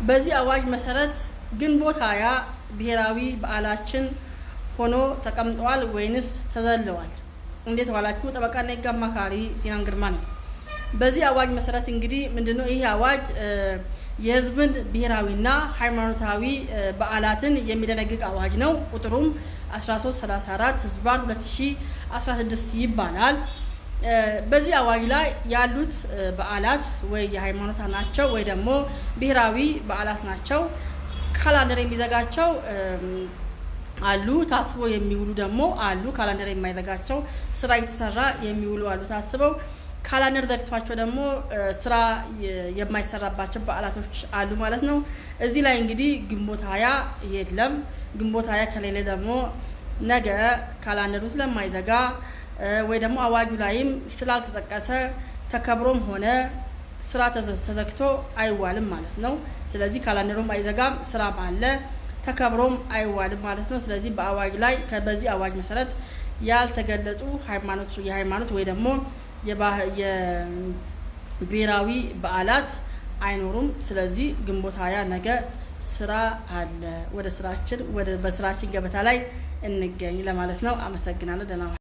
በዚህ አዋጅ መሰረት ግንቦት 20 ብሔራዊ በዓላችን ሆኖ ተቀምጧል ወይንስ ተዘለዋል? እንዴት ዋላችሁ? ጠበቃና የህግ አማካሪ ሲናን ግርማ ነኝ። በዚህ አዋጅ መሰረት እንግዲህ ምንድነው ይህ አዋጅ የህዝብን ብሔራዊና ሃይማኖታዊ በዓላትን የሚደነግግ አዋጅ ነው። ቁጥሩም 1334/2016 ይባላል። በዚህ አዋጅ ላይ ያሉት በዓላት ወይ የሃይማኖት ናቸው ወይ ደግሞ ብሔራዊ በዓላት ናቸው። ካላንደር የሚዘጋቸው አሉ፣ ታስቦ የሚውሉ ደግሞ አሉ። ካላንደር የማይዘጋቸው ስራ እየተሰራ የሚውሉ አሉ ታስበው። ካላንደር ዘግቷቸው ደግሞ ስራ የማይሰራባቸው በዓላቶች አሉ ማለት ነው። እዚህ ላይ እንግዲህ ግንቦት 20 የለም። ግንቦት 20 ከሌለ ደግሞ ነገ ካላንደሩ ስለማይዘጋ ወይ ደግሞ አዋጁ ላይም ስላልተጠቀሰ ተከብሮም ሆነ ስራ ተዘግቶ አይዋልም ማለት ነው። ስለዚህ ካላንደሩም አይዘጋም፣ ስራም አለ፣ ተከብሮም አይዋልም ማለት ነው። ስለዚህ በአዋጅ ላይ በዚህ አዋጅ መሰረት ያልተገለጹ የሃይማኖት ወይ ደግሞ የብሔራዊ በዓላት አይኖሩም። ስለዚህ ግንቦት 20 ነገ ስራ አለ። በስራችን ገበታ ላይ እንገኝ ለማለት ነው። አመሰግናለሁ። ደህና